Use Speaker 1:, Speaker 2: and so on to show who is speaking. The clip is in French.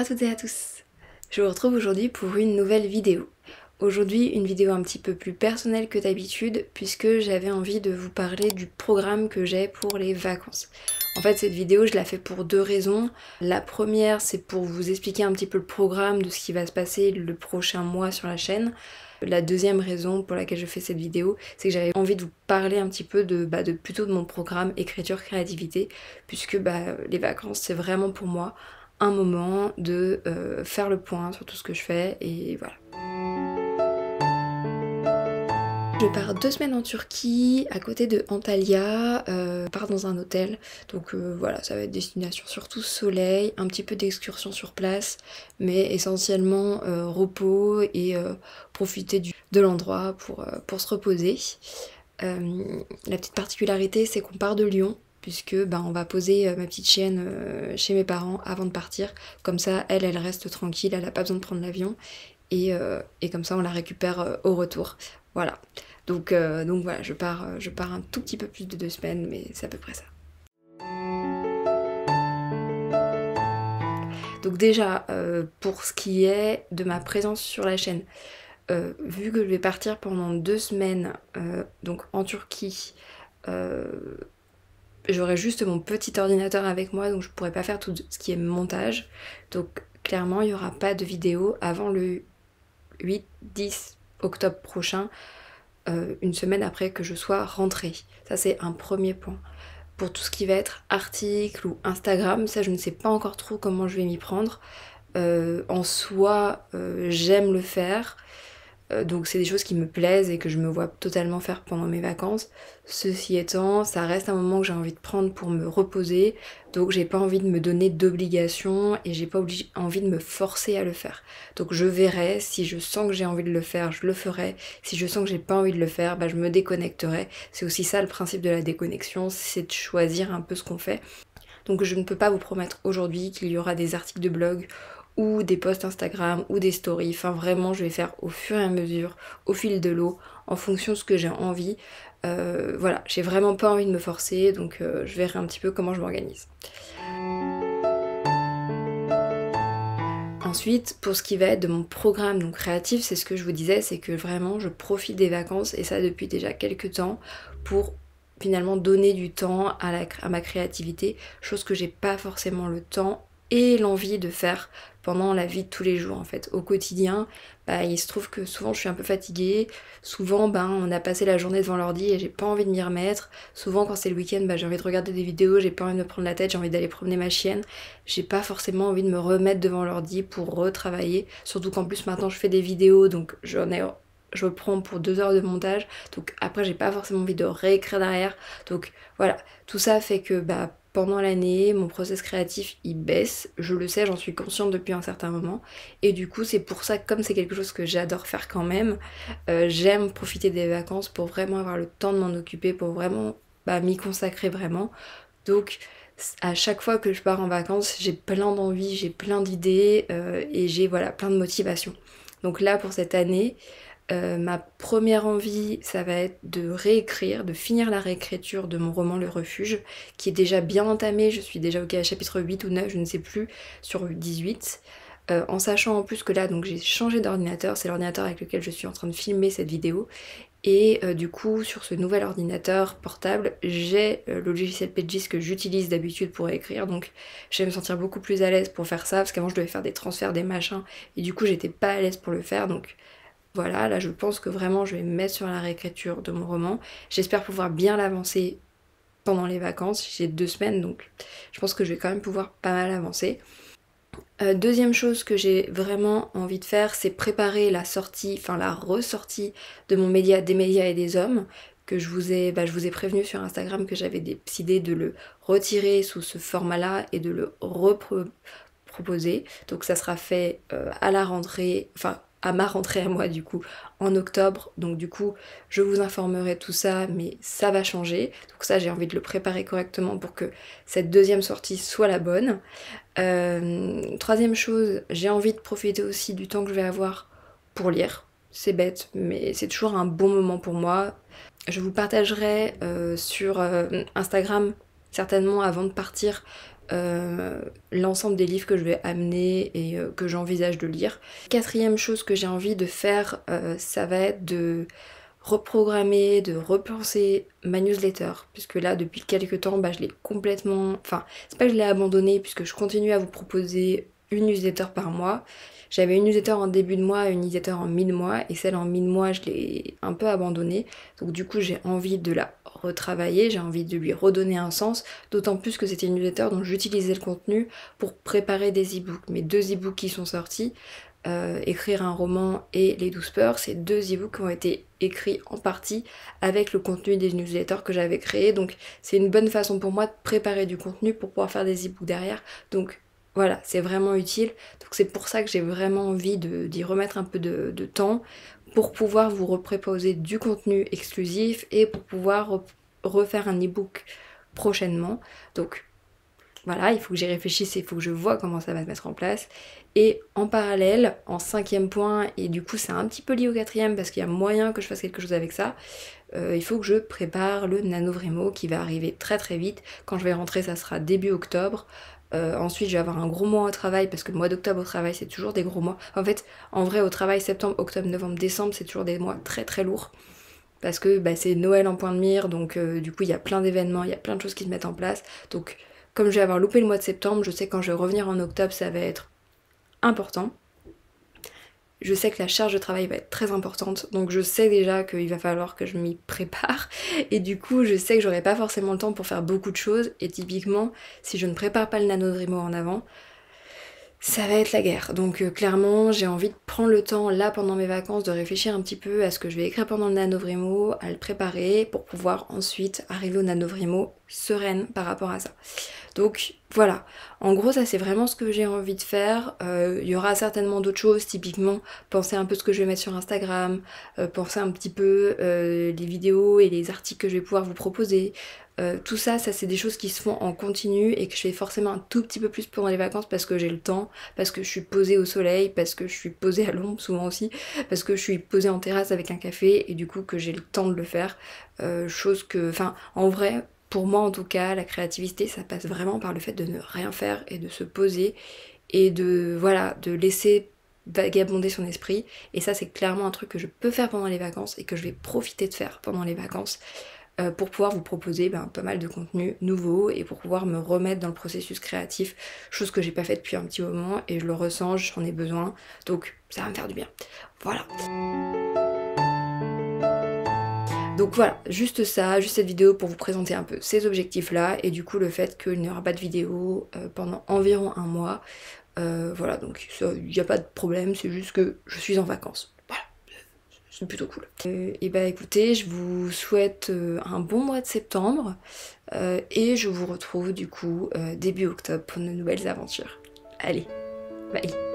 Speaker 1: Bonjour à toutes et à tous. Je vous retrouve aujourd'hui pour une nouvelle vidéo. Aujourd'hui, une vidéo un petit peu plus personnelle que d'habitude puisque j'avais envie de vous parler du programme que j'ai pour les vacances. En fait, cette vidéo, je la fais pour deux raisons. La première, c'est pour vous expliquer un petit peu le programme de ce qui va se passer le prochain mois sur la chaîne. La deuxième raison pour laquelle je fais cette vidéo, c'est que j'avais envie de vous parler un petit peu plutôt de mon programme écriture créativité puisque les vacances, c'est vraiment pour moi un moment de faire le point sur tout ce que je fais et voilà. Je pars 2 semaines en Turquie, à côté de Antalya, je pars dans un hôtel, donc voilà, ça va être destination surtout soleil, un petit peu d'excursion sur place, mais essentiellement repos et profiter de l'endroit pour se reposer. La petite particularité, c'est qu'on part de Lyon, puisque on va poser ma petite chienne chez mes parents avant de partir, comme ça elle reste tranquille, elle n'a pas besoin de prendre l'avion, et comme ça on la récupère au retour. Voilà. Donc voilà, je pars un tout petit peu plus de 2 semaines, mais c'est à peu près ça. Donc déjà, pour ce qui est de ma présence sur la chaîne, vu que je vais partir pendant 2 semaines donc en Turquie, j'aurai juste mon petit ordinateur avec moi, donc je pourrai pas faire tout ce qui est montage. Donc clairement, il n'y aura pas de vidéo avant le 8-10 octobre prochain, une semaine après que je sois rentrée. Ça, c'est un premier point. Pour tout ce qui va être article ou Instagram, ça, je ne sais pas encore trop comment je vais m'y prendre. En soi, j'aime le faire. Donc c'est des choses qui me plaisent et que je me vois totalement faire pendant mes vacances. Ceci étant, ça reste un moment que j'ai envie de prendre pour me reposer, donc j'ai pas envie de me donner d'obligations et j'ai pas envie de me forcer à le faire. Donc je verrai, si je sens que j'ai envie de le faire, je le ferai. Si je sens que j'ai pas envie de le faire, je me déconnecterai. C'est aussi ça le principe de la déconnexion, c'est de choisir un peu ce qu'on fait. Donc je ne peux pas vous promettre aujourd'hui qu'il y aura des articles de blog ou des posts Instagram ou des stories. Enfin vraiment, je vais faire au fur et à mesure, au fil de l'eau, en fonction de ce que j'ai envie. Voilà, j'ai vraiment pas envie de me forcer, donc je verrai un petit peu comment je m'organise. Ensuite, pour ce qui va être de mon programme donc créatif, c'est ce que je vous disais, c'est que vraiment je profite des vacances, et ça depuis déjà quelques temps, pour finalement donner du temps à ma créativité, chose que j'ai pas forcément le temps et l'envie de faire pendant la vie de tous les jours en fait. Au quotidien, il se trouve que souvent je suis un peu fatiguée, souvent on a passé la journée devant l'ordi et j'ai pas envie de m'y remettre, souvent quand c'est le week-end j'ai envie de regarder des vidéos, j'ai pas envie de me prendre la tête, j'ai envie d'aller promener ma chienne, j'ai pas forcément envie de me remettre devant l'ordi pour retravailler, surtout qu'en plus maintenant je fais des vidéos, donc je prends pour 2 heures de montage, donc après j'ai pas forcément envie de réécrire derrière, donc voilà, tout ça fait que pendant l'année, mon process créatif il baisse, je le sais, j'en suis consciente depuis un certain moment, et du coup c'est pour ça que comme c'est quelque chose que j'adore faire quand même, j'aime profiter des vacances pour vraiment avoir le temps de m'en occuper, pour vraiment m'y consacrer vraiment. Donc à chaque fois que je pars en vacances, j'ai plein d'envies, j'ai plein d'idées, et j'ai voilà plein de motivation. Donc là pour cette année, ma première envie, ça va être de réécrire, de finir la réécriture de mon roman Le Refuge, qui est déjà bien entamé, je suis déjà à chapitre 8 ou 9, je ne sais plus, sur 18. En sachant en plus que là, donc j'ai changé d'ordinateur, c'est l'ordinateur avec lequel je suis en train de filmer cette vidéo, et du coup sur ce nouvel ordinateur portable, j'ai le logiciel Pages que j'utilise d'habitude pour écrire, donc je vais me sentir beaucoup plus à l'aise pour faire ça, parce qu'avant je devais faire des transferts, des machins, et du coup j'étais pas à l'aise pour le faire, donc voilà, là je pense que vraiment je vais me mettre sur la réécriture de mon roman. J'espère pouvoir bien l'avancer pendant les vacances, j'ai 2 semaines donc je pense que je vais quand même pouvoir pas mal avancer. Deuxième chose que j'ai vraiment envie de faire, c'est préparer la sortie, enfin la ressortie de mon média Des médias et des hommes, que je vous ai prévenu sur Instagram que j'avais décidé de le retirer sous ce format-là et de le reproposer. Donc ça sera fait à la rentrée, enfin à ma rentrée à moi du coup en octobre, donc du coup je vous informerai tout ça, mais ça va changer, donc ça j'ai envie de le préparer correctement pour que cette deuxième sortie soit la bonne. Troisième chose, j'ai envie de profiter aussi du temps que je vais avoir pour lire, c'est bête mais c'est toujours un bon moment pour moi. Je vous partagerai sur Instagram certainement avant de partir l'ensemble des livres que je vais amener et que j'envisage de lire. Quatrième chose que j'ai envie de faire, ça va être de reprogrammer, de repenser ma newsletter, puisque là depuis quelques temps je l'ai complètement, enfin c'est pas que je l'ai abandonnée, puisque je continue à vous proposer une newsletter par mois. J'avais une newsletter en début de mois, une newsletter en mi-mois, et celle en mi-mois je l'ai un peu abandonnée, donc du coup j'ai envie de la retravailler, j'ai envie de lui redonner un sens, d'autant plus que c'était une newsletter dont j'utilisais le contenu pour préparer des e-books. Mes 2 e-books qui sont sortis, Écrire un roman et Les 12 peurs, c'est 2 e-books qui ont été écrits en partie avec le contenu des newsletters que j'avais créés, donc c'est une bonne façon pour moi de préparer du contenu pour pouvoir faire des e-books derrière, donc voilà, c'est vraiment utile. Donc c'est pour ça que j'ai vraiment envie d'y remettre un peu de temps pour pouvoir vous reproposer du contenu exclusif et pour pouvoir refaire un e-book prochainement. Donc voilà, il faut que j'y réfléchisse, il faut que je vois comment ça va se mettre en place. Et en parallèle, en 5e point, et du coup c'est un petit peu lié au 4e parce qu'il y a moyen que je fasse quelque chose avec ça, il faut que je prépare le NaNoWriMo qui va arriver très très vite. Quand je vais rentrer, ça sera début octobre. Ensuite je vais avoir un gros mois au travail parce que le mois d'octobre au travail c'est toujours des gros mois. En fait, en vrai au travail, septembre, octobre, novembre, décembre, c'est toujours des mois très très lourds. Parce que c'est Noël en point de mire, donc du coup il y a plein d'événements, il y a plein de choses qui se mettent en place. Donc comme je vais avoir loupé le mois de septembre, je sais que quand je vais revenir en octobre ça va être important. Je sais que la charge de travail va être très importante, donc je sais déjà qu'il va falloir que je m'y prépare, et du coup je sais que j'aurai pas forcément le temps pour faire beaucoup de choses, et typiquement, si je ne prépare pas le NaNoWriMo en avant, ça va être la guerre. Donc clairement, j'ai envie de prendre le temps là pendant mes vacances de réfléchir un petit peu à ce que je vais écrire pendant le NaNoWriMo, à le préparer pour pouvoir ensuite arriver au NaNoWriMo sereine par rapport à ça. Donc voilà, en gros ça c'est vraiment ce que j'ai envie de faire. Il y aura certainement d'autres choses, typiquement penser un peu ce que je vais mettre sur Instagram, penser un petit peu les vidéos et les articles que je vais pouvoir vous proposer. Tout ça, c'est des choses qui se font en continu et que je fais forcément un tout petit peu plus pendant les vacances parce que j'ai le temps, parce que je suis posée au soleil, parce que je suis posée à l'ombre souvent aussi, parce que je suis posée en terrasse avec un café et du coup que j'ai le temps de le faire. Chose que, enfin, en vrai, pour moi en tout cas, la créativité ça passe vraiment par le fait de ne rien faire et de se poser et de, voilà, de laisser vagabonder son esprit. Et ça c'est clairement un truc que je peux faire pendant les vacances et que je vais profiter de faire pendant les vacances. Pour pouvoir vous proposer pas mal de contenu nouveau et pour pouvoir me remettre dans le processus créatif, chose que j'ai pas fait depuis un petit moment et je le ressens, j'en ai besoin, donc ça va me faire du bien. Voilà. Donc voilà, juste ça, juste cette vidéo pour vous présenter un peu ces objectifs là et du coup le fait qu'il n'y aura pas de vidéo pendant environ un mois. Voilà, donc il n'y a pas de problème, c'est juste que je suis en vacances. C'est plutôt cool. Et bah écoutez, je vous souhaite un bon mois de septembre et je vous retrouve du coup début octobre pour de nouvelles aventures. Allez, bye!